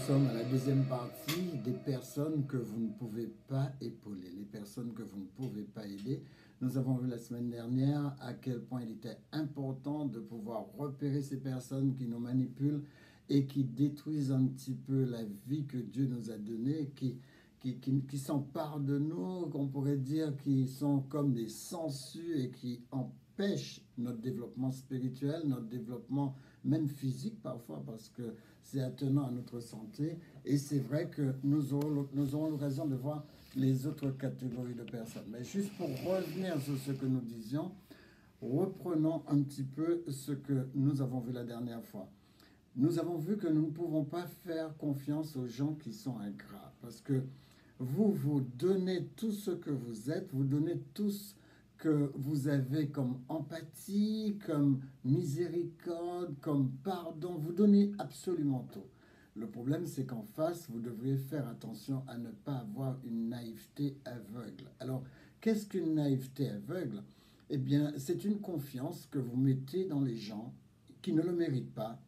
sommes à la deuxième partie des personnes que vous ne pouvez pas épauler, les personnes que vous ne pouvez pas aider. Nous avons vu la semaine dernière à quel point il était important de pouvoir repérer ces personnes qui nous manipulent et qui détruisent un petit peu la vie que Dieu nous a donnée, qui s'emparent de nous, qu'on pourrait dire qui sont comme des sangsues et qui empêchent notre développement spirituel, notre développement même physique parfois, parce que c'est attenant à notre santé. Et c'est vrai que nous aurons l'occasion de voir les autres catégories de personnes. Mais juste pour revenir sur ce que nous disions, reprenons un petit peu ce que nous avons vu la dernière fois. Nous avons vu que nous ne pouvons pas faire confiance aux gens qui sont ingrats, parce que vous donnez tout ce que vous êtes, vous donnez tout ce que vous avez comme empathie, comme miséricorde, comme pardon, vous donnez absolument tout. Le problème, c'est qu'en face, vous devriez faire attention à ne pas avoir une naïveté aveugle. Alors, qu'est-ce qu'une naïveté aveugle? Eh bien, c'est une confiance que vous mettez dans les gens qui ne le méritent pas,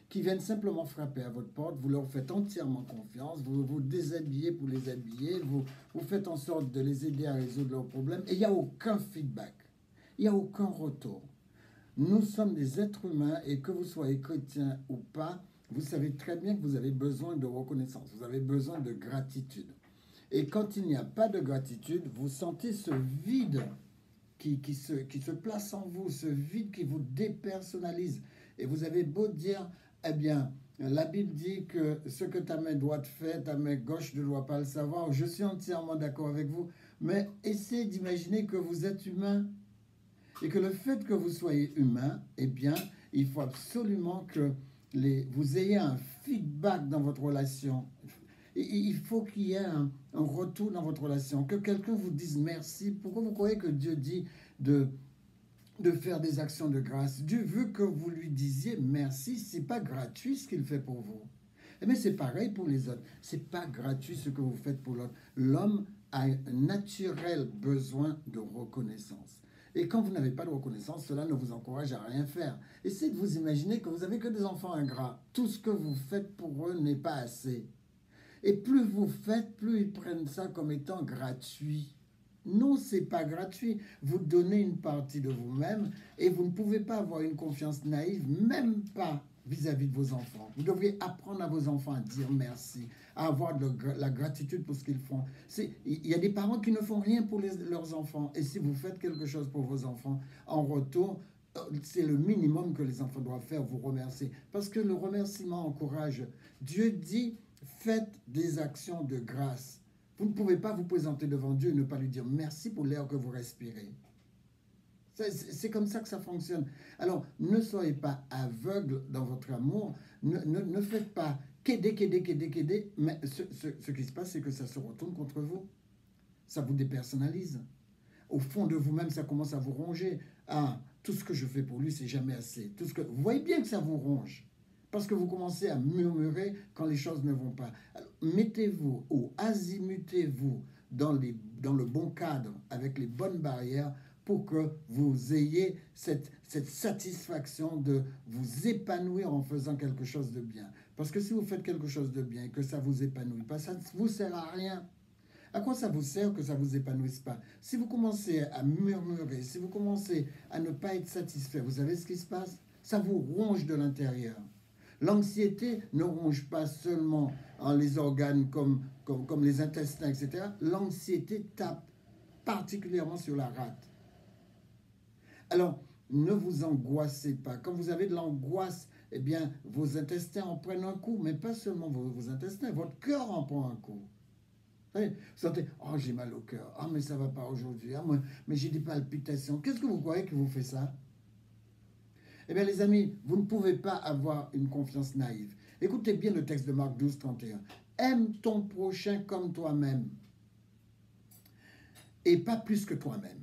qui viennent simplement frapper à votre porte, vous leur faites entièrement confiance, vous vous déshabillez pour les habiller, vous faites en sorte de les aider à résoudre leurs problèmes, et il n'y a aucun feedback, il n'y a aucun retour. Nous sommes des êtres humains, et que vous soyez chrétien ou pas, vous savez très bien que vous avez besoin de reconnaissance, vous avez besoin de gratitude. Et quand il n'y a pas de gratitude, vous sentez ce vide qui se place en vous, ce vide qui vous dépersonnalise. Et vous avez beau dire, eh bien, la Bible dit que ce que ta main droite fait, ta main gauche ne doit pas le savoir. Je suis entièrement d'accord avec vous, mais essayez d'imaginer que vous êtes humain et que le fait que vous soyez humain, eh bien, il faut absolument que vous ayez un feedback dans votre relation. Il faut qu'il y ait un retour dans votre relation, que quelqu'un vous dise merci. Pourquoi vous croyez que Dieu dit de faire des actions de grâce? Dieu veut que vous lui disiez merci, c'est pas gratuit ce qu'il fait pour vous. Eh bien, c'est pareil pour les autres. C'est pas gratuit ce que vous faites pour l'autre. L'homme a un naturel besoin de reconnaissance. Et quand vous n'avez pas de reconnaissance, cela ne vous encourage à rien faire. Essayez de vous imaginer que vous n'avez que des enfants ingrats. Tout ce que vous faites pour eux n'est pas assez. Et plus vous faites, plus ils prennent ça comme étant gratuit. Non, ce n'est pas gratuit. Vous donnez une partie de vous-même et vous ne pouvez pas avoir une confiance naïve, même pas vis-à-vis de vos enfants. Vous devriez apprendre à vos enfants à dire merci, à avoir la gratitude pour ce qu'ils font. Il y a des parents qui ne font rien pour leurs enfants. Et si vous faites quelque chose pour vos enfants, en retour, c'est le minimum que les enfants doivent faire, vous remercier. Parce que le remerciement encourage. Dieu dit, faites des actions de grâce. Vous ne pouvez pas vous présenter devant Dieu et ne pas lui dire merci pour l'air que vous respirez. C'est comme ça que ça fonctionne. Alors, ne soyez pas aveugle dans votre amour. Ne faites pas qu'aider. Mais ce qui se passe, c'est que ça se retourne contre vous. Ça vous dépersonnalise. Au fond de vous-même, ça commence à vous ronger. Ah, tout ce que je fais pour lui, c'est jamais assez. Vous voyez bien que ça vous ronge. Parce que vous commencez à murmurer quand les choses ne vont pas. Mettez-vous ou azimutez-vous dans le bon cadre, avec les bonnes barrières, pour que vous ayez cette satisfaction de vous épanouir en faisant quelque chose de bien. Parce que si vous faites quelque chose de bien et que ça ne vous épanouit pas, ça ne vous sert à rien. À quoi ça vous sert que ça ne vous épanouisse pas? Si vous commencez à murmurer, si vous commencez à ne pas être satisfait, vous savez ce qui se passe? Ça vous ronge de l'intérieur. L'anxiété ne ronge pas seulement les organes comme les intestins, etc. L'anxiété tape particulièrement sur la rate. Alors, ne vous angoissez pas. Quand vous avez de l'angoisse, eh bien, vos intestins en prennent un coup, mais pas seulement vos intestins, votre cœur en prend un coup. Vous sentez, oh, j'ai mal au cœur, ah, mais ça ne va pas aujourd'hui, ah, mais j'ai des palpitations. Qu'est-ce que vous croyez que vous fait ça? Eh bien, les amis, vous ne pouvez pas avoir une confiance naïve. Écoutez bien le texte de Marc 12, 31. Aime ton prochain comme toi-même. Et pas plus que toi-même.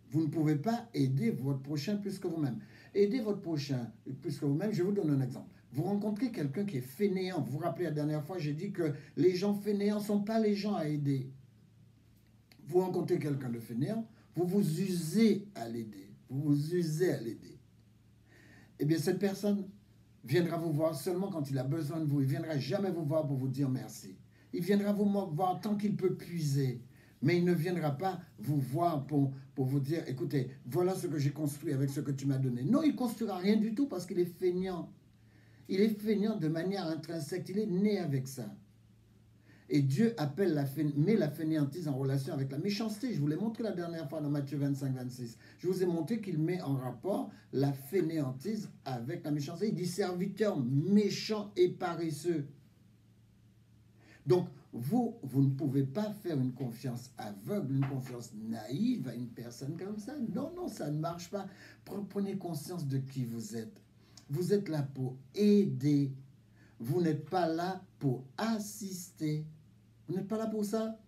Vous ne pouvez pas aider votre prochain plus que vous-même. Aider votre prochain plus que vous-même, je vous donne un exemple. Vous rencontrez quelqu'un qui est fainéant. Vous vous rappelez, la dernière fois, j'ai dit que les gens fainéants ne sont pas les gens à aider. Vous rencontrez quelqu'un de fainéant, vous vous usez à l'aider. Vous vous usez à l'aider. Eh bien, cette personne, viendra vous voir seulement quand il a besoin de vous. Il ne viendra jamais vous voir pour vous dire merci. Il viendra vous voir tant qu'il peut puiser. Mais il ne viendra pas vous voir pour vous dire, écoutez, voilà ce que j'ai construit avec ce que tu m'as donné. Non, il ne construira rien du tout parce qu'il est feignant. Il est feignant de manière intrinsèque. Il est né avec ça. Et Dieu met la fainéantise en relation avec la méchanceté. Je vous l'ai montré la dernière fois dans Matthieu 25-26. Je vous ai montré qu'il met en rapport la fainéantise avec la méchanceté. Il dit serviteur méchant et paresseux. Donc, vous ne pouvez pas faire une confiance aveugle, une confiance naïve à une personne comme ça. Non, non, ça ne marche pas. Prenez conscience de qui vous êtes. Vous êtes là pour aider. Vous n'êtes pas là pour assister. Vous n'êtes pas là pour ça.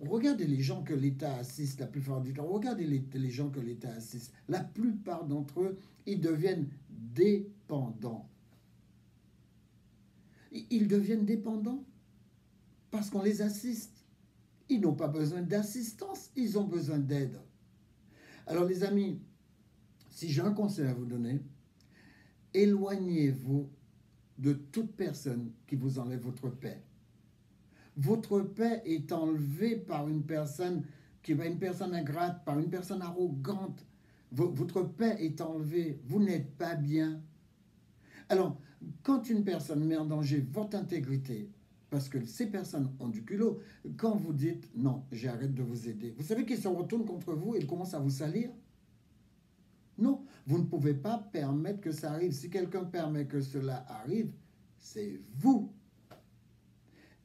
Regardez les gens que l'État assiste la plupart du temps. Regardez les gens que l'État assiste. La plupart d'entre eux, ils deviennent dépendants. Ils deviennent dépendants parce qu'on les assiste. Ils n'ont pas besoin d'assistance, ils ont besoin d'aide. Alors les amis, si j'ai un conseil à vous donner, éloignez-vous de toute personne qui vous enlève votre paix. Votre paix est enlevée par une personne qui va une personne ingrate, par une personne arrogante. Votre paix est enlevée, vous n'êtes pas bien. Alors, quand une personne met en danger votre intégrité, parce que ces personnes ont du culot, quand vous dites « non, j'arrête de vous aider », vous savez qu'ils se retournent contre vous et ils commencent à vous salir? Non, vous ne pouvez pas permettre que ça arrive. Si quelqu'un permet que cela arrive, c'est vous.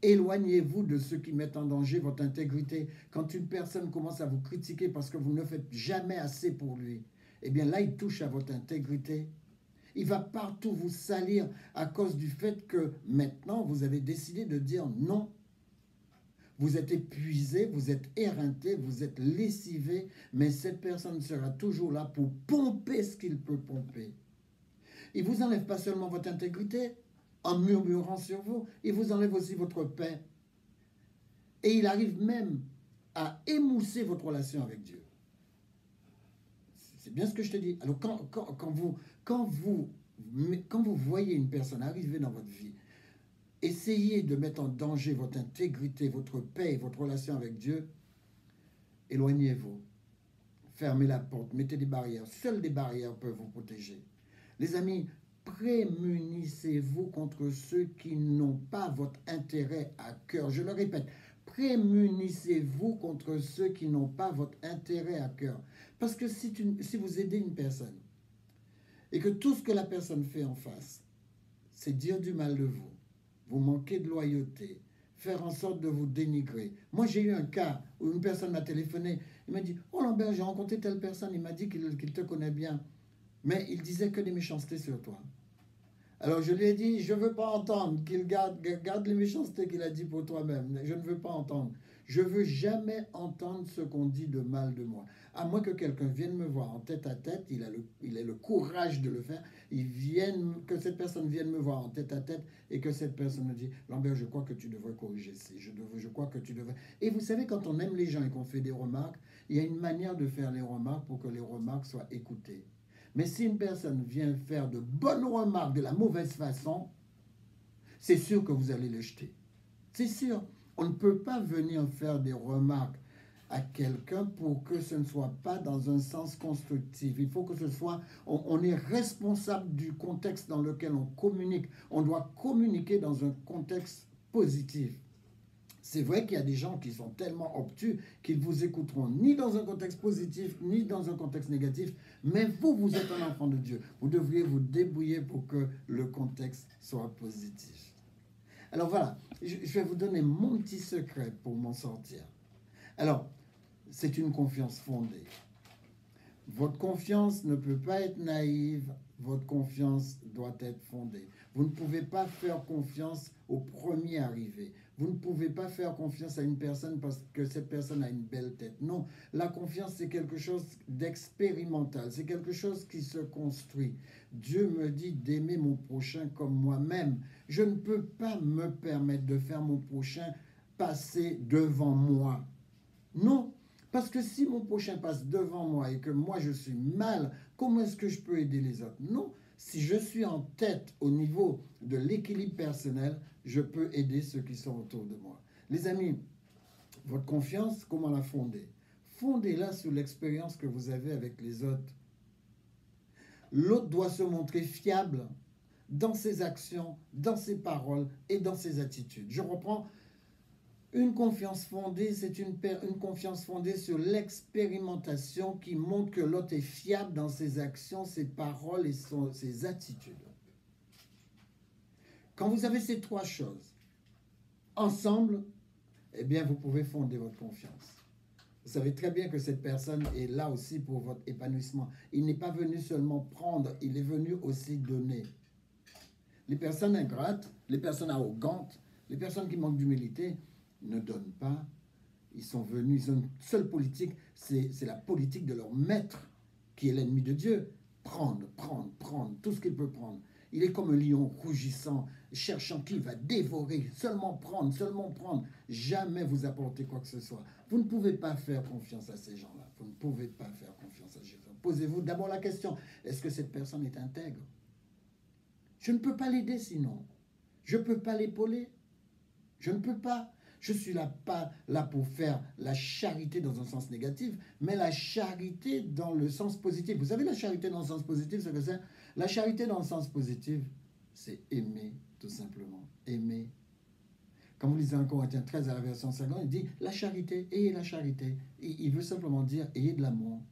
Éloignez-vous de ceux qui mettent en danger votre intégrité. Quand une personne commence à vous critiquer parce que vous ne faites jamais assez pour lui, eh bien là, il touche à votre intégrité. Il va partout vous salir à cause du fait que maintenant, vous avez décidé de dire non. Vous êtes épuisé, vous êtes éreinté, vous êtes lessivé, mais cette personne sera toujours là pour pomper ce qu'il peut pomper. Il vous enlève pas seulement votre intégrité en murmurant sur vous, il vous enlève aussi votre paix. Et il arrive même à émousser votre relation avec Dieu. C'est bien ce que je te dis. Alors quand vous voyez une personne arriver dans votre vie, essayez de mettre en danger votre intégrité, votre paix, votre relation avec Dieu, éloignez-vous. Fermez la porte, mettez des barrières. Seules des barrières peuvent vous protéger. Les amis, prémunissez-vous contre ceux qui n'ont pas votre intérêt à cœur. Je le répète, prémunissez-vous contre ceux qui n'ont pas votre intérêt à cœur. Parce que si vous aidez une personne et que tout ce que la personne fait en face, c'est dire du mal de vous, vous manquez de loyauté, faire en sorte de vous dénigrer. Moi, j'ai eu un cas où une personne m'a téléphoné, il m'a dit « Oh Lambert, j'ai rencontré telle personne, il m'a dit qu'il te connaît bien, mais il disait que des méchancetés sur toi. » Alors je lui ai dit, je ne veux pas entendre qu'il garde les méchancetés qu'il a dit pour toi-même. Je ne veux pas entendre. Je ne veux jamais entendre ce qu'on dit de mal de moi. À moins que quelqu'un vienne me voir en tête à tête, il a le courage de le faire, que cette personne vienne me voir en tête à tête et que cette personne me dit, Lambert, je crois que tu devrais corriger ci, je crois que tu devrais... Et vous savez, quand on aime les gens et qu'on fait des remarques, il y a une manière de faire les remarques pour que les remarques soient écoutées. Mais si une personne vient faire de bonnes remarques de la mauvaise façon, c'est sûr que vous allez le jeter. C'est sûr. On ne peut pas venir faire des remarques à quelqu'un pour que ce ne soit pas dans un sens constructif. Il faut que ce soit... On est responsable du contexte dans lequel on communique. On doit communiquer dans un contexte positif. C'est vrai qu'il y a des gens qui sont tellement obtus qu'ils vous écouteront ni dans un contexte positif, ni dans un contexte négatif. Mais vous êtes un enfant de Dieu. Vous devriez vous débrouiller pour que le contexte soit positif. Alors voilà, je vais vous donner mon petit secret pour m'en sortir. Alors, c'est une confiance fondée. Votre confiance ne peut pas être naïve, votre confiance doit être fondée. Vous ne pouvez pas faire confiance au premier arrivé. Vous ne pouvez pas faire confiance à une personne parce que cette personne a une belle tête. Non, la confiance, c'est quelque chose d'expérimental. C'est quelque chose qui se construit. Dieu me dit d'aimer mon prochain comme moi-même. Je ne peux pas me permettre de faire mon prochain passer devant moi. Non, parce que si mon prochain passe devant moi et que moi je suis mal comment est-ce que je peux aider les autres? Non, si je suis en tête au niveau de l'équilibre personnel, je peux aider ceux qui sont autour de moi. Les amis, votre confiance, comment la fonder? Fondez-la sur l'expérience que vous avez avec les autres. L'autre doit se montrer fiable dans ses actions, dans ses paroles et dans ses attitudes. Je reprends, une confiance fondée, c'est une confiance fondée sur l'expérimentation qui montre que l'autre est fiable dans ses actions, ses paroles et ses attitudes. Quand vous avez ces trois choses ensemble, eh bien, vous pouvez fonder votre confiance. Vous savez très bien que cette personne est là aussi pour votre épanouissement. Il n'est pas venu seulement prendre, il est venu aussi donner. Les personnes ingrates, les personnes arrogantes, les personnes qui manquent d'humilité ne donnent pas. Ils sont venus, ils ont une seule politique, c'est la politique de leur maître, qui est l'ennemi de Dieu. Prendre, prendre, prendre, tout ce qu'il peut prendre. Il est comme un lion rougissant, cherchant qui va dévorer, seulement prendre, seulement prendre. Jamais vous apporter quoi que ce soit. Vous ne pouvez pas faire confiance à ces gens-là. Vous ne pouvez pas faire confiance à Jésus. Posez-vous d'abord la question, est-ce que cette personne est intègre? Je ne peux pas l'aider sinon. Je ne peux pas l'épauler. Je ne peux pas. Je suis là, pas là pour faire la charité dans un sens négatif, mais la charité dans le sens positif. Vous savez, la charité dans le sens positif, c'est que c'est? La charité dans le sens positif, c'est aimer, tout simplement. Aimer. Quand vous lisez en Corinthiens 13 à la version 50, il dit la charité, ayez la charité. Il veut simplement dire ayez de l'amour.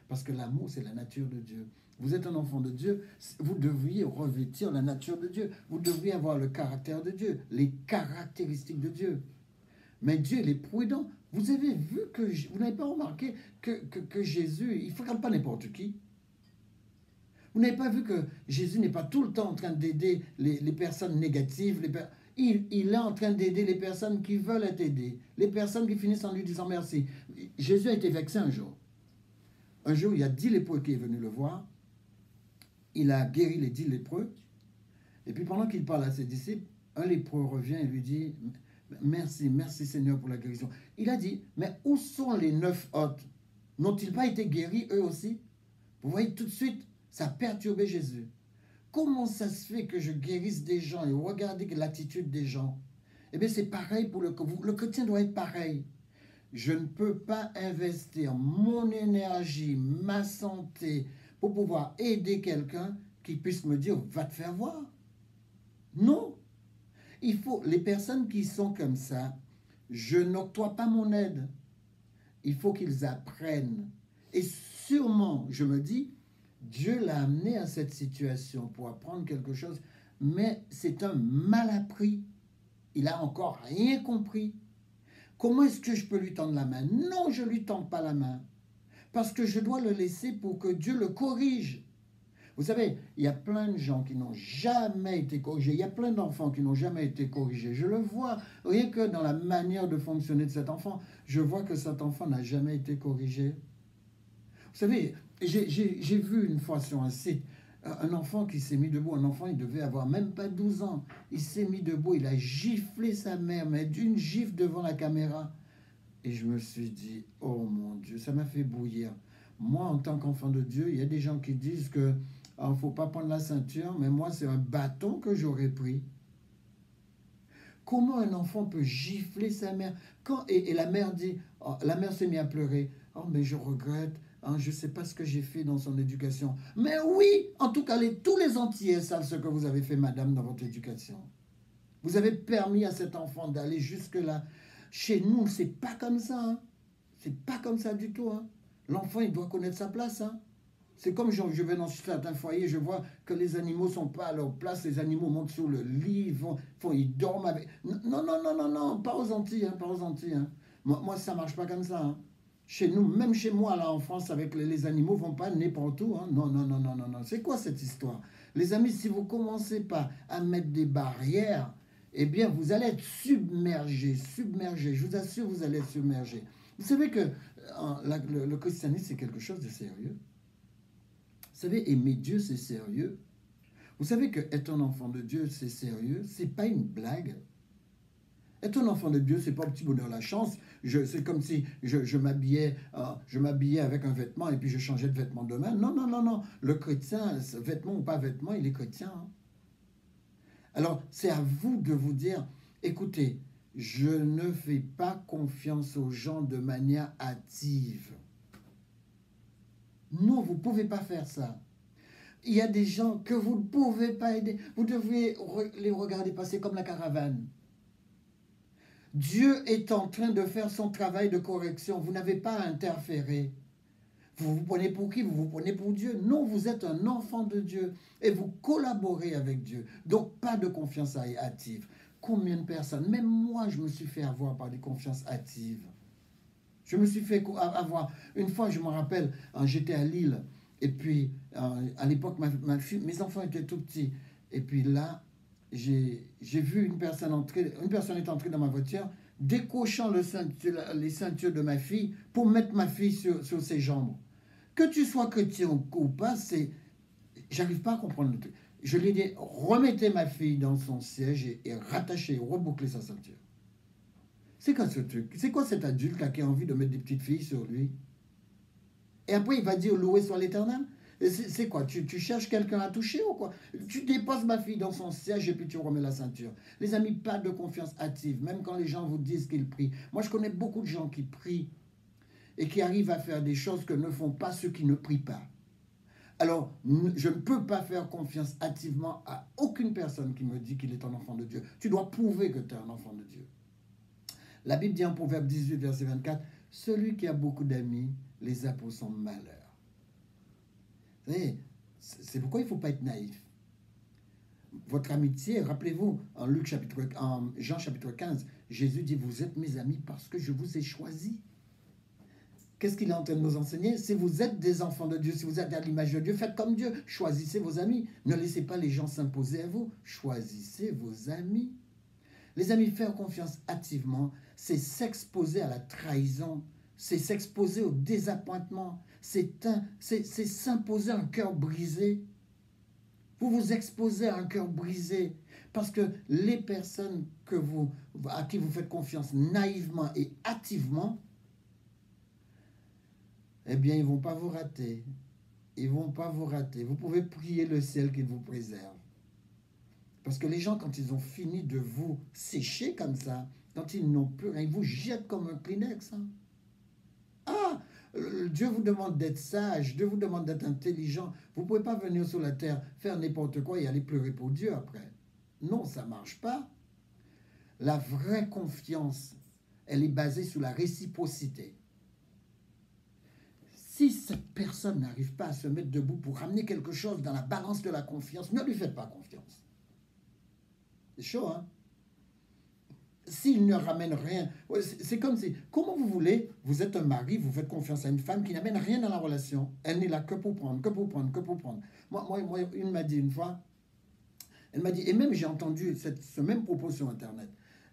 Parce que l'amour, c'est la nature de Dieu. Vous êtes un enfant de Dieu, vous devriez revêtir la nature de Dieu. Vous devriez avoir le caractère de Dieu, les caractéristiques de Dieu. Mais Dieu, il est prudent. Vous avez vu que, vous n'avez pas remarqué que Jésus, il ne frappe pas n'importe qui. Vous n'avez pas vu que Jésus n'est pas tout le temps en train d'aider les personnes négatives. Il est en train d'aider les personnes qui veulent être aidées. Les personnes qui finissent en lui disant merci. Jésus a été vexé un jour. Un jour, il y a 10 lépreux qui est venu le voir. Il a guéri les 10 lépreux. Et puis pendant qu'il parle à ses disciples, un lépreux revient et lui dit merci, merci Seigneur pour la guérison. Il a dit, mais où sont les 9 autres? N'ont-ils pas été guéris eux aussi? Vous voyez tout de suite, ça a perturbé Jésus. Comment ça se fait que je guérisse des gens? Et regardez l'attitude des gens. Eh bien c'est pareil pour le chrétien doit être pareil. Je ne peux pas investir mon énergie, ma santé pour pouvoir aider quelqu'un qui puisse me dire va te faire voir. Non. Il faut, les personnes qui sont comme ça, je n'octroie pas mon aide. Il faut qu'ils apprennent. Et sûrement, je me dis, Dieu l'a amené à cette situation pour apprendre quelque chose, mais c'est un mal appris. Il n'a encore rien compris. Comment est-ce que je peux lui tendre la main? Non, je ne lui tends pas la main. Parce que je dois le laisser pour que Dieu le corrige. Vous savez, il y a plein de gens qui n'ont jamais été corrigés. Il y a plein d'enfants qui n'ont jamais été corrigés. Je le vois, rien que dans la manière de fonctionner de cet enfant, je vois que cet enfant n'a jamais été corrigé. Vous savez, j'ai vu une fois sur un site, un enfant qui s'est mis debout. Un enfant, il devait avoir même pas 12 ans. Il s'est mis debout, il a giflé sa mère, mais d'une gifle devant la caméra. Et je me suis dit, oh mon Dieu, ça m'a fait bouillir. Moi, en tant qu'enfant de Dieu, il y a des gens qui disent que il ne faut pas prendre la ceinture, mais moi, c'est un bâton que j'aurais pris. Comment un enfant peut gifler sa mère? Et la mère dit, oh, la mère s'est mise à pleurer. Oh, mais je regrette, hein, je ne sais pas ce que j'ai fait dans son éducation. Mais oui, en tout cas, tous les Antillais savent ce que vous avez fait, madame, dans votre éducation. Vous avez permis à cet enfant d'aller jusque-là. Chez nous, c'est pas comme ça. Hein. C'est pas comme ça du tout. Hein. L'enfant, il doit connaître sa place. Hein. C'est comme je vais dans certains foyers, je vois que les animaux ne sont pas à leur place, les animaux montent sur le lit, ils dorment avec... Non, non, non, non, non, pas aux Antilles, hein, pas aux Antilles. Hein. Moi, ça ne marche pas comme ça. Hein. Chez nous, même chez moi, là, en France, avec les animaux ne vont pas n'importe où. Hein. Non, non, non, non, non, non. C'est quoi cette histoire? Les amis, si vous ne commencez pas à mettre des barrières, eh bien, vous allez être submergé. Je vous assure, vous allez être submergé. Vous savez que le christianisme, c'est quelque chose de sérieux. Vous savez, aimer Dieu, c'est sérieux. Vous savez que être un enfant de Dieu, c'est sérieux. C'est pas une blague. Être un enfant de Dieu, c'est pas un petit bonheur la chance. C'est comme si je m'habillais avec un vêtement et puis je changeais de vêtement demain. Non, non, non, non. Le chrétien, vêtement ou pas vêtement, il est chrétien. Hein. Alors, c'est à vous de vous dire, écoutez, je ne fais pas confiance aux gens de manière hâtive. Non, vous ne pouvez pas faire ça. Il y a des gens que vous ne pouvez pas aider. Vous devez les regarder passer comme la caravane. Dieu est en train de faire son travail de correction. Vous n'avez pas à interférer. Vous vous prenez pour qui? Vous vous prenez pour Dieu? Non, vous êtes un enfant de Dieu et vous collaborez avec Dieu. Donc, pas de confiance hâtive. Combien de personnes, même moi, je me suis fait avoir par des confiances hâtives. Je me suis fait avoir. Une fois, je me rappelle, j'étais à Lille et puis à l'époque, mes enfants étaient tout petits. Et puis là, j'ai vu une personne entrer, une personne est entrée dans ma voiture, décochant les ceintures de ma fille pour mettre ma fille sur ses jambes. Que tu sois chrétien ou pas, j'arrive pas à comprendre le truc. Je lui ai dit, remettez ma fille dans son siège et rattachez, rebouclez sa ceinture. C'est quoi ce truc? C'est quoi cet adulte là qui a envie de mettre des petites filles sur lui? Et après, il va dire, loué soit l'Éternel. C'est quoi? Tu cherches quelqu'un à toucher ou quoi? Tu déposes ma fille dans son siège et puis tu remets la ceinture. Les amis, pas de confiance hâtive, même quand les gens vous disent qu'ils prient. Moi, je connais beaucoup de gens qui prient et qui arrivent à faire des choses que ne font pas ceux qui ne prient pas. Alors, je ne peux pas faire confiance hâtivement à aucune personne qui me dit qu'il est un enfant de Dieu. Tu dois prouver que tu es un enfant de Dieu. La Bible dit en Proverbe 18, verset 24, « Celui qui a beaucoup d'amis les a pour son malheur. » Vous savez, c'est pourquoi il ne faut pas être naïf. Votre amitié, rappelez-vous, en Jean chapitre 15, Jésus dit, « Vous êtes mes amis parce que je vous ai choisis. » Qu'est-ce qu'il est en train de nous enseigner? Si vous êtes des enfants de Dieu, si vous êtes à l'image de Dieu, faites comme Dieu. Choisissez vos amis. Ne laissez pas les gens s'imposer à vous. Choisissez vos amis. Les amis, faire confiance hâtivement, c'est s'exposer à la trahison, c'est s'exposer au désappointement, c'est s'imposer un cœur brisé. Vous vous exposez à un cœur brisé parce que les personnes à qui vous faites confiance naïvement et hâtivement, eh bien, ils ne vont pas vous rater. Ils ne vont pas vous rater. Vous pouvez prier le ciel qu'il vous préserve. Parce que les gens, quand ils ont fini de vous sécher comme ça, quand ils n'ont plus rien, ils vous jettent comme un Kleenex. Hein. Ah, Dieu vous demande d'être sage, Dieu vous demande d'être intelligent. Vous ne pouvez pas venir sur la terre, faire n'importe quoi et aller pleurer pour Dieu après. Non, ça ne marche pas. La vraie confiance, elle est basée sur la réciprocité. Si cette personne n'arrive pas à se mettre debout pour ramener quelque chose dans la balance de la confiance, ne lui faites pas confiance. C'est chaud, hein? S'il ne ramène rien, c'est comme si, comment vous voulez, vous êtes un mari, vous faites confiance à une femme qui n'amène rien dans la relation. Elle n'est là que pour prendre, que pour prendre, que pour prendre. Moi une m'a dit une fois, elle m'a dit, et même j'ai entendu ce même propos sur Internet.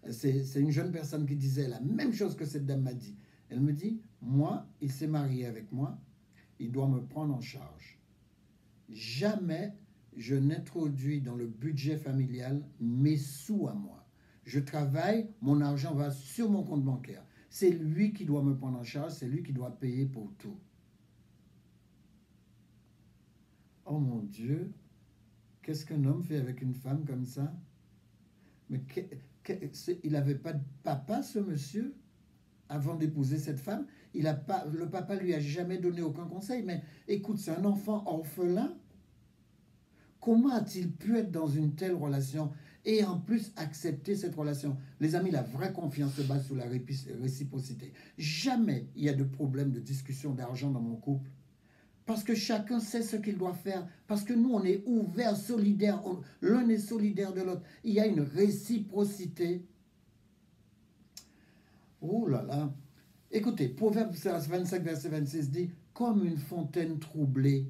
C'est une jeune personne qui disait la même chose que cette dame m'a dit. Elle me dit, moi, il s'est marié avec moi, il doit me prendre en charge. Jamais je n'introduis dans le budget familial mes sous à moi. Je travaille, mon argent va sur mon compte bancaire. C'est lui qui doit me prendre en charge, c'est lui qui doit payer pour tout. Oh mon Dieu, qu'est-ce qu'un homme fait avec une femme comme ça? Mais il n'avait pas de papa, ce monsieur, avant d'épouser cette femme. Le papa lui a jamais donné aucun conseil. Mais écoute, c'est un enfant orphelin. Comment a-t-il pu être dans une telle relation et en plus accepter cette relation? Les amis, la vraie confiance se base sur la réciprocité. Jamais il y a de problème de discussion d'argent dans mon couple. Parce que chacun sait ce qu'il doit faire. Parce que nous, on est ouverts, solidaires. L'un est solidaire de l'autre. Il y a une réciprocité. Oh là là. Écoutez, Proverbe 25, verset 26 dit, « Comme une fontaine troublée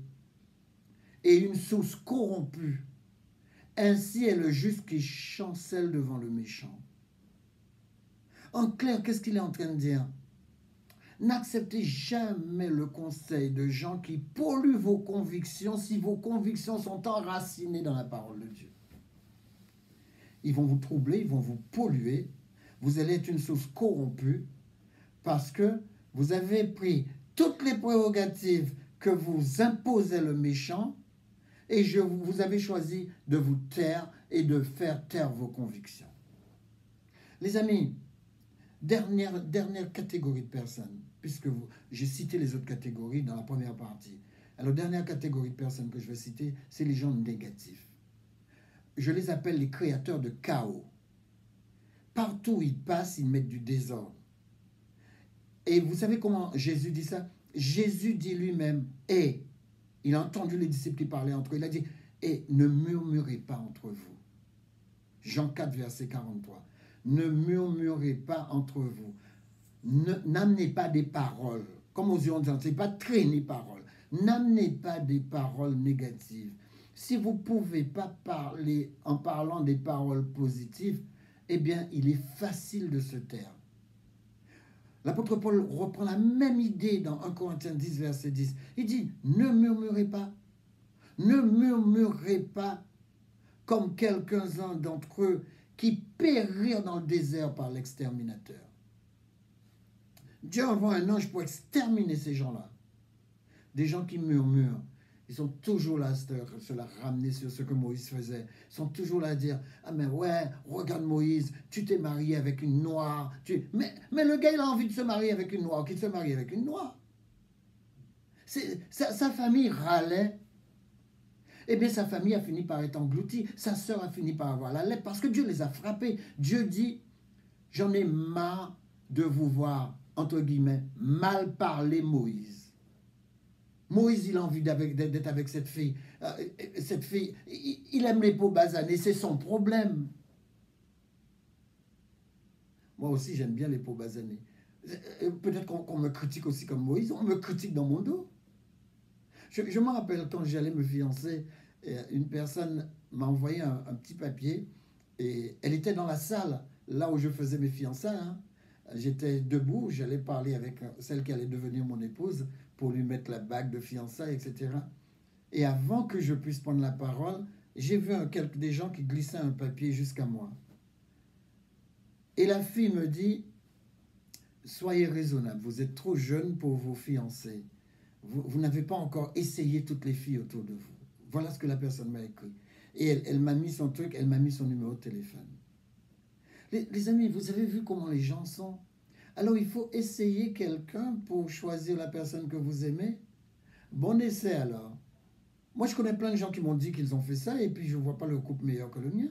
et une source corrompue, ainsi est le juste qui chancelle devant le méchant. » En clair, qu'est-ce qu'il est en train de dire? N'acceptez jamais le conseil de gens qui polluent vos convictions si vos convictions sont enracinées dans la parole de Dieu. Ils vont vous troubler, ils vont vous polluer. vous allez être une source corrompue parce que vous avez pris toutes les prérogatives que vous imposait le méchant et vous avez choisi de vous taire et de faire taire vos convictions. Les amis, dernière catégorie de personnes, puisque j'ai cité les autres catégories dans la première partie. Alors, dernière catégorie de personnes que je vais citer, c'est les gens négatifs. Je les appelle les créateurs de chaos. Partout où ils passent, ils mettent du désordre. Et vous savez comment Jésus dit ça? Jésus dit lui-même, et il a entendu les disciples qui parlaient entre eux, il a dit, et ne murmurez pas entre vous. Jean 4, verset 43. Ne murmurez pas entre vous. N'amenez pas des paroles, comme aux yeux on dit, pas traîner paroles. N'amenez pas des paroles négatives. Si vous ne pouvez pas parler en parlant des paroles positives, eh bien, il est facile de se taire. L'apôtre Paul reprend la même idée dans 1 Corinthiens 10, verset 10. Il dit, ne murmurez pas. Ne murmurez pas comme quelques-uns d'entre eux qui périrent dans le désert par l'exterminateur. Dieu envoie un ange pour exterminer ces gens-là. Des gens qui murmurent. Ils sont toujours là, se la ramener sur ce que Moïse faisait. Ils sont toujours là à dire, ah mais ouais, regarde Moïse, tu t'es marié avec une noire. Mais le gars, il a envie de se marier avec une noire, qu'il se marie avec une noire. Sa famille râlait. Eh bien, sa famille a fini par être engloutie. Sa sœur a fini par avoir la lèpre parce que Dieu les a frappés. Dieu dit, j'en ai marre de vous voir, entre guillemets, mal parler Moïse. Moïse, il a envie d'être avec cette fille. Cette fille, il aime les peaux basanées, c'est son problème. Moi aussi, j'aime bien les peaux basanées. Peut-être qu'on me critique aussi comme Moïse, on me critique dans mon dos. Je me rappelle quand j'allais me fiancer, une personne m'a envoyé un petit papier et elle était dans la salle, là où je faisais mes fiançailles. Hein. J'étais debout, j'allais parler avec celle qui allait devenir mon épouse pour lui mettre la bague de fiançailles, etc. Et avant que je puisse prendre la parole, j'ai vu des gens qui glissaient un papier jusqu'à moi. Et la fille me dit, soyez raisonnable, vous êtes trop jeune pour vous fiancer. Vous n'avez pas encore essayé toutes les filles autour de vous. Voilà ce que la personne m'a écrit. Et elle m'a mis son truc, elle m'a mis son numéro de téléphone. Les amis, vous avez vu comment les gens sont? Alors, il faut essayer quelqu'un pour choisir la personne que vous aimez. Bon essai, alors. Moi, je connais plein de gens qui m'ont dit qu'ils ont fait ça et puis je ne vois pas le couple meilleur que le mien.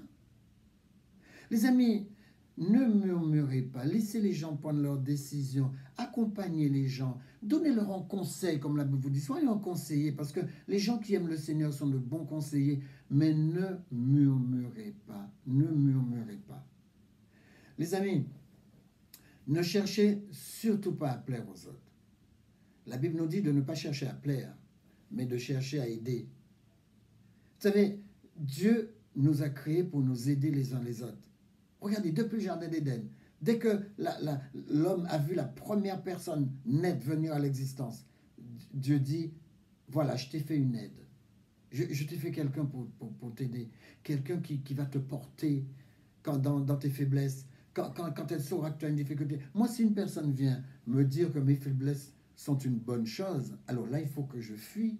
Les amis, ne murmurez pas. Laissez les gens prendre leurs décisions. Accompagnez les gens. Donnez-leur un conseil, comme la Bible vous dit. Soyez un conseiller, parce que les gens qui aiment le Seigneur sont de bons conseillers. Mais ne murmurez pas. Ne murmurez pas. Les amis, ne cherchez surtout pas à plaire aux autres. La Bible nous dit de ne pas chercher à plaire, mais de chercher à aider. Vous savez, Dieu nous a créés pour nous aider les uns les autres. Regardez, depuis le Jardin d'Éden, dès que l'homme a vu la première personne naître, venir à l'existence, Dieu dit, voilà, je t'ai fait une aide. Je t'ai fait quelqu'un pour t'aider. Quelqu'un qui va te porter dans tes faiblesses. Quand elle saura que tu as une difficulté. Moi, si une personne vient me dire que mes faiblesses sont une bonne chose, alors là, il faut que je fuis.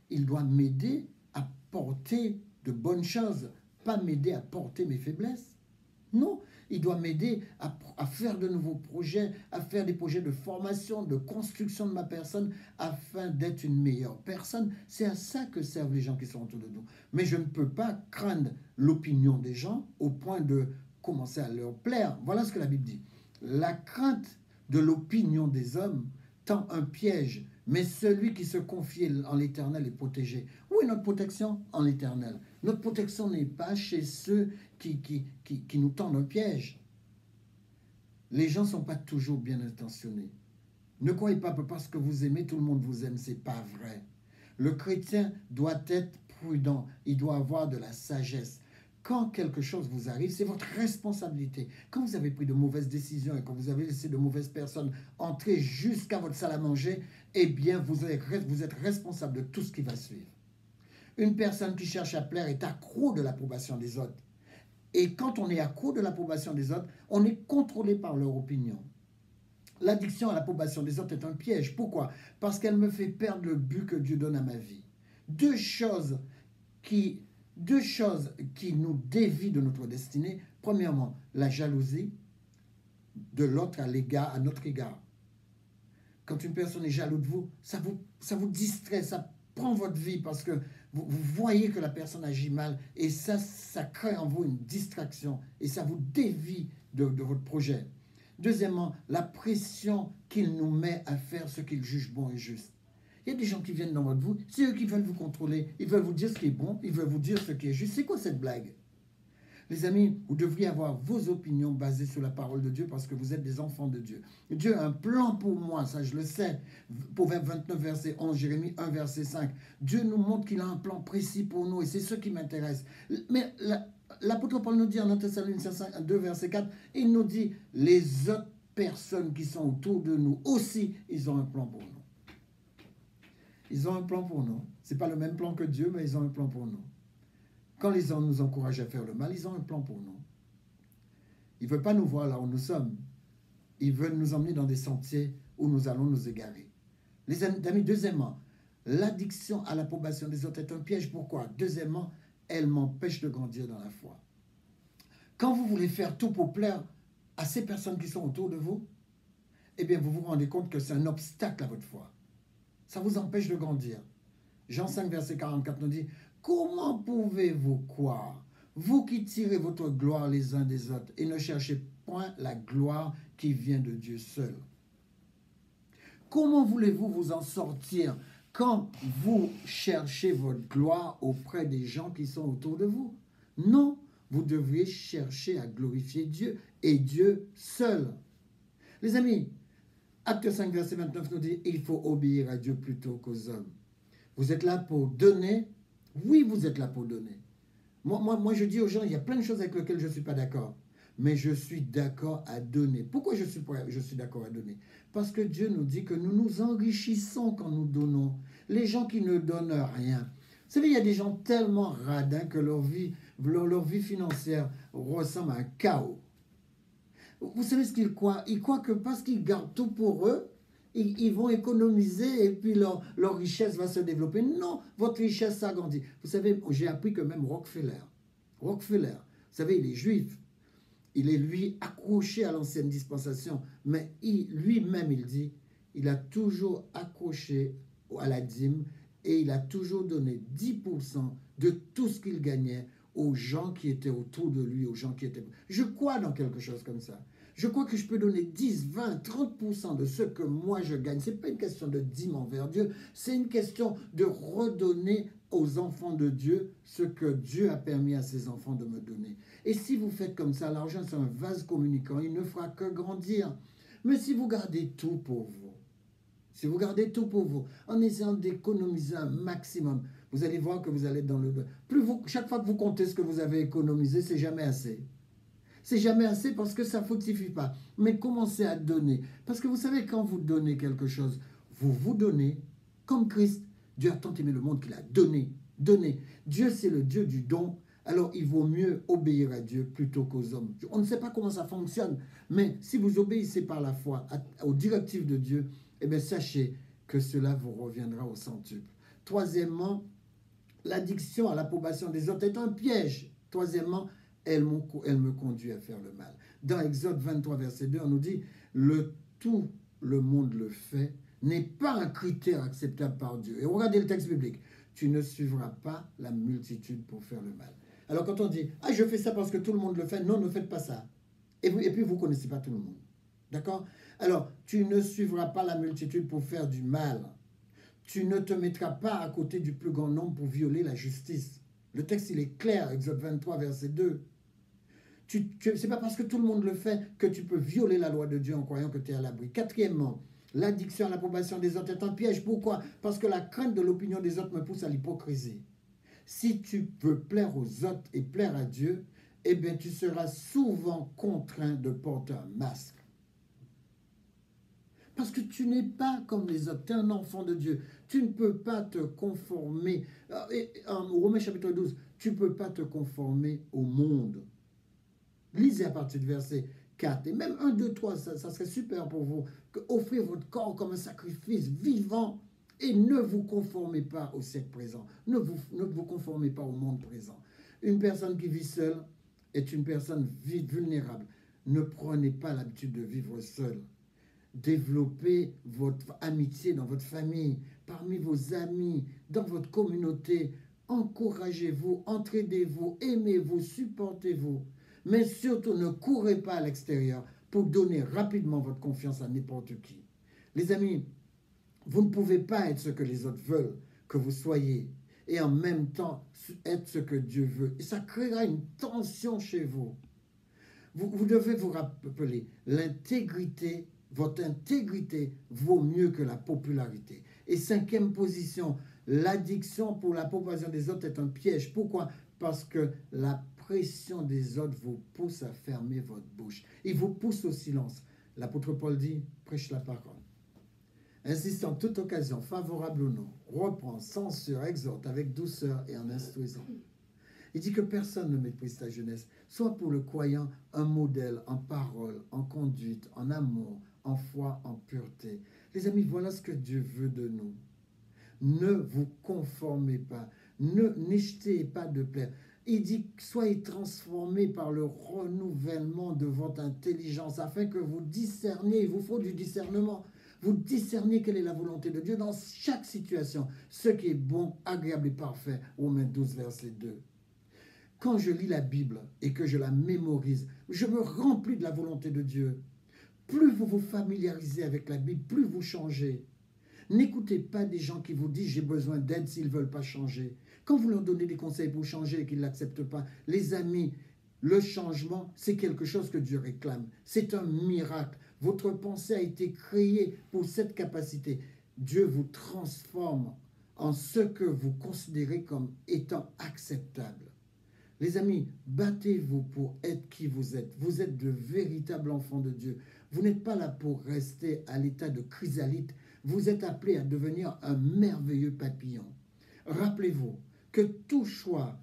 Il doit m'aider à porter de bonnes choses, pas m'aider à porter mes faiblesses. Non, il doit m'aider à faire de nouveaux projets, à faire des projets de formation, de construction de ma personne, afin d'être une meilleure personne. C'est à ça que servent les gens qui sont autour de nous. Mais je ne peux pas craindre l'opinion des gens au point de commencer à leur plaire. Voilà ce que la Bible dit. La crainte de l'opinion des hommes tend un piège, mais celui qui se confie en l'Éternel est protégé. Où est notre protection? En l'Éternel. Notre protection n'est pas chez ceux qui nous tendent un piège. Les gens ne sont pas toujours bien intentionnés. Ne croyez pas que parce que vous aimez, tout le monde vous aime. Ce n'est pas vrai. Le chrétien doit être prudent. Il doit avoir de la sagesse. Quand quelque chose vous arrive, c'est votre responsabilité. Quand vous avez pris de mauvaises décisions et que vous avez laissé de mauvaises personnes entrer jusqu'à votre salle à manger, eh bien, vous êtes responsable de tout ce qui va suivre. Une personne qui cherche à plaire est accro de l'approbation des autres. Et quand on est accro de l'approbation des autres, on est contrôlé par leur opinion. L'addiction à l'approbation des autres est un piège. Pourquoi? Parce qu'elle me fait perdre le but que Dieu donne à ma vie. Deux choses qui nous dévient de notre destinée. Premièrement, la jalousie de l'autre à notre égard. Quand une personne est jalouse de vous, ça vous distrait, ça prend votre vie parce que vous voyez que la personne agit mal et ça crée en vous une distraction et ça vous dévie de votre projet. Deuxièmement, la pression qu'il nous met à faire ce qu'il juge bon et juste. Il y a des gens qui viennent dans votre vie, c'est eux qui veulent vous contrôler, ils veulent vous dire ce qui est bon, ils veulent vous dire ce qui est juste. C'est quoi cette blague? Les amis, vous devriez avoir vos opinions basées sur la parole de Dieu parce que vous êtes des enfants de Dieu. Dieu a un plan pour moi, ça je le sais. Proverbe 29, verset 11, Jérémie 1, verset 5. Dieu nous montre qu'il a un plan précis pour nous et c'est ce qui m'intéresse. Mais l'apôtre Paul nous dit en 1 Thessaloniciens 2, verset 4, il nous dit, les autres personnes qui sont autour de nous aussi, ils ont un plan pour nous. Ils ont un plan pour nous. Ce n'est pas le même plan que Dieu, mais ils ont un plan pour nous. Quand les gens nous encouragent à faire le mal, ils ont un plan pour nous. Ils ne veulent pas nous voir là où nous sommes. Ils veulent nous emmener dans des sentiers où nous allons nous égarer. Les amis, deuxièmement, l'addiction à l'approbation des autres est un piège. Pourquoi? Deuxièmement, elle m'empêche de grandir dans la foi. Quand vous voulez faire tout pour plaire à ces personnes qui sont autour de vous, eh bien, vous vous rendez compte que c'est un obstacle à votre foi. Ça vous empêche de grandir. Jean 5, verset 44 nous dit, « Comment pouvez-vous croire, vous qui tirez votre gloire les uns des autres et ne cherchez point la gloire qui vient de Dieu seul? » Comment voulez-vous vous en sortir quand vous cherchez votre gloire auprès des gens qui sont autour de vous? Non, vous devriez chercher à glorifier Dieu et Dieu seul. Les amis, Acte 5, verset 29 nous dit, il faut obéir à Dieu plutôt qu'aux hommes. Vous êtes là pour donner? Oui, vous êtes là pour donner. Moi, je dis aux gens, il y a plein de choses avec lesquelles je ne suis pas d'accord. Mais je suis d'accord à donner. Pourquoi je suis d'accord à donner? Parce que Dieu nous dit que nous nous enrichissons quand nous donnons. Les gens qui ne donnent rien. Vous savez, il y a des gens tellement radins que leur vie financière ressemble à un chaos. Vous savez ce qu'ils croient? Ils croient que parce qu'ils gardent tout pour eux, ils vont économiser et puis leur richesse va se développer. Non, votre richesse s'agrandit. Vous savez, j'ai appris que même Rockefeller, vous savez, il est juif. Il est, lui, accroché à l'ancienne dispensation. Mais lui-même, il dit, il a toujours accroché à la dîme et il a toujours donné 10% de tout ce qu'il gagnait aux gens qui étaient autour de lui, aux gens qui étaient... Je crois dans quelque chose comme ça. Je crois que je peux donner 10, 20, 30% de ce que moi je gagne. Ce n'est pas une question de dîme envers Dieu, c'est une question de redonner aux enfants de Dieu ce que Dieu a permis à ses enfants de me donner. Et si vous faites comme ça, l'argent c'est un vase communicant, il ne fera que grandir. Mais si vous gardez tout pour vous, en essayant d'économiser un maximum, vous allez voir que vous allez dans le... Chaque fois que vous comptez ce que vous avez économisé, c'est jamais assez. C'est jamais assez parce que ça ne fructifie pas. Mais commencez à donner. Parce que vous savez, quand vous donnez quelque chose, vous donnez comme Christ. Dieu a tant aimé le monde qu'il a donné. Dieu, c'est le Dieu du don. Alors, il vaut mieux obéir à Dieu plutôt qu'aux hommes. On ne sait pas comment ça fonctionne. Mais si vous obéissez par la foi aux directives de Dieu, eh bien, sachez que cela vous reviendra au centuple. Troisièmement, l'addiction à l'approbation des autres est un piège. Troisièmement, elle me conduit à faire le mal. Dans Exode 23, verset 2, on nous dit, tout le monde le fait, n'est pas un critère acceptable par Dieu. Et regardez le texte biblique. Tu ne suivras pas la multitude pour faire le mal. Alors quand on dit, ah, je fais ça parce que tout le monde le fait, non, ne faites pas ça. Et puis vous ne connaissez pas tout le monde. D'accord? Alors, tu ne suivras pas la multitude pour faire du mal. Tu ne te mettras pas à côté du plus grand nombre pour violer la justice. Le texte, il est clair, Exode 23, verset 2. Ce n'est pas parce que tout le monde le fait que tu peux violer la loi de Dieu en croyant que tu es à l'abri. Quatrièmement, l'addiction à l'approbation des autres est un piège. Pourquoi? Parce que la crainte de l'opinion des autres me pousse à l'hypocrisie. Si tu veux plaire aux autres et plaire à Dieu, eh bien, tu seras souvent contraint de porter un masque. Parce que tu n'es pas comme les autres, tu es un enfant de Dieu. Tu ne peux pas te conformer. En Romains chapitre 12, tu ne peux pas te conformer au monde. Lisez à partir du verset 4. Et même 1, 2, 3, ça serait super pour vous. Offrez votre corps comme un sacrifice vivant et ne vous conformez pas au siècle présent. Ne vous conformez pas au monde présent. Une personne qui vit seule est une personne vulnérable. Ne prenez pas l'habitude de vivre seul. Développez votre amitié dans votre famille, parmi vos amis, dans votre communauté. Encouragez-vous, entraidez-vous, aimez-vous, supportez-vous. Mais surtout, ne courez pas à l'extérieur pour donner rapidement votre confiance à n'importe qui. Les amis, vous ne pouvez pas être ce que les autres veulent que vous soyez et en même temps être ce que Dieu veut. Et ça créera une tension chez vous. Vous devez vous rappeler, l'intégrité, votre intégrité vaut mieux que la popularité. Et 5e position, l'addiction pour l'approbation des autres est un piège. Pourquoi? Parce que la pression des autres vous pousse à fermer votre bouche. Il vous pousse au silence. L'apôtre Paul dit, prêche la parole. Insiste en toute occasion, favorable ou non, reprend, censure, exhorte avec douceur et en instruisant. Il dit que personne ne méprise ta jeunesse. Sois pour le croyant un modèle en parole, en conduite, en amour, en foi, en pureté. Les amis, voilà ce que Dieu veut de nous. Ne vous conformez pas. N'achetez pas de plaire. Il dit, soyez transformés par le renouvellement de votre intelligence afin que vous discerniez, il vous faut du discernement. Vous discernez quelle est la volonté de Dieu dans chaque situation, ce qui est bon, agréable et parfait. Romains 12, verset 2. Quand je lis la Bible et que je la mémorise, je me remplis de la volonté de Dieu. Plus vous vous familiarisez avec la Bible, plus vous changez. N'écoutez pas des gens qui vous disent « j'ai besoin d'aide » s'ils ne veulent pas changer. Quand vous leur donnez des conseils pour changer et qu'ils ne l'acceptent pas, les amis, le changement, c'est quelque chose que Dieu réclame. C'est un miracle. Votre pensée a été créée pour cette capacité. Dieu vous transforme en ce que vous considérez comme étant acceptable. Les amis, battez-vous pour être qui vous êtes. Vous êtes de véritables enfants de Dieu. Vous n'êtes pas là pour rester à l'état de chrysalide. Vous êtes appelés à devenir un merveilleux papillon. Rappelez-vous que tout choix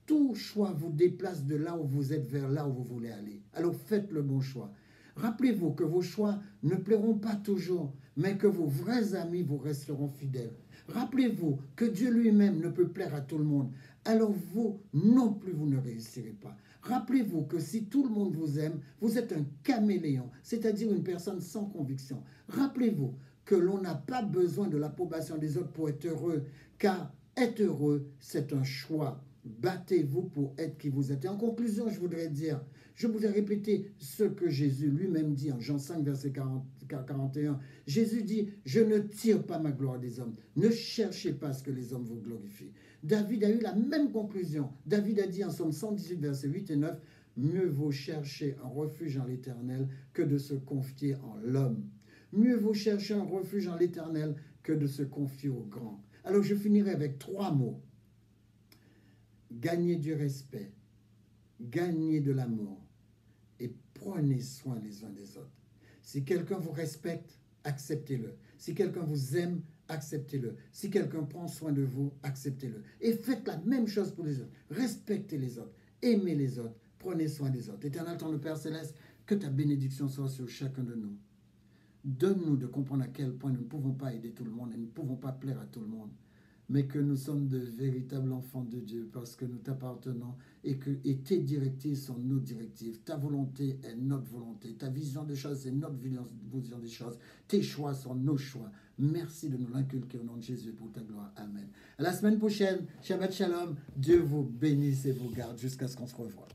vous déplace de là où vous êtes vers là où vous voulez aller. Alors faites le bon choix. Rappelez-vous que vos choix ne plairont pas toujours, mais que vos vrais amis vous resteront fidèles. Rappelez-vous que Dieu lui-même ne peut plaire à tout le monde. Alors vous non plus, vous ne réussirez pas. Rappelez-vous que si tout le monde vous aime, vous êtes un caméléon, c'est-à-dire une personne sans conviction. Rappelez-vous que l'on n'a pas besoin de l'approbation des autres pour être heureux, car être heureux, c'est un choix. Battez-vous pour être qui vous êtes. Et en conclusion, je voudrais répéter ce que Jésus lui-même dit en Jean 5, verset 41. Jésus dit, je ne tire pas ma gloire des hommes. Ne cherchez pas ce que les hommes vous glorifient. David a eu la même conclusion. David a dit en Psaume 118, verset 8 et 9, mieux vaut chercher un refuge en l'Éternel que de se confier en l'homme. Mieux vaut chercher un refuge en l'Éternel que de se confier au grand. Alors je finirai avec 3 mots. Gagnez du respect, gagnez de l'amour et prenez soin les uns des autres. Si quelqu'un vous respecte, acceptez-le. Si quelqu'un vous aime, acceptez-le. Si quelqu'un prend soin de vous, acceptez-le. Et faites la même chose pour les autres. Respectez les autres, aimez les autres, prenez soin des autres. Éternel, ton Père Céleste, que ta bénédiction soit sur chacun de nous. Donne-nous de comprendre à quel point nous ne pouvons pas aider tout le monde et nous ne pouvons pas plaire à tout le monde, mais que nous sommes de véritables enfants de Dieu parce que nous t'appartenons et tes directives sont nos directives. Ta volonté est notre volonté. Ta vision des choses est notre vision des choses. Tes choix sont nos choix. Merci de nous l'inculquer au nom de Jésus pour ta gloire. Amen. À la semaine prochaine. Shabbat Shalom. Dieu vous bénisse et vous garde jusqu'à ce qu'on se revoie.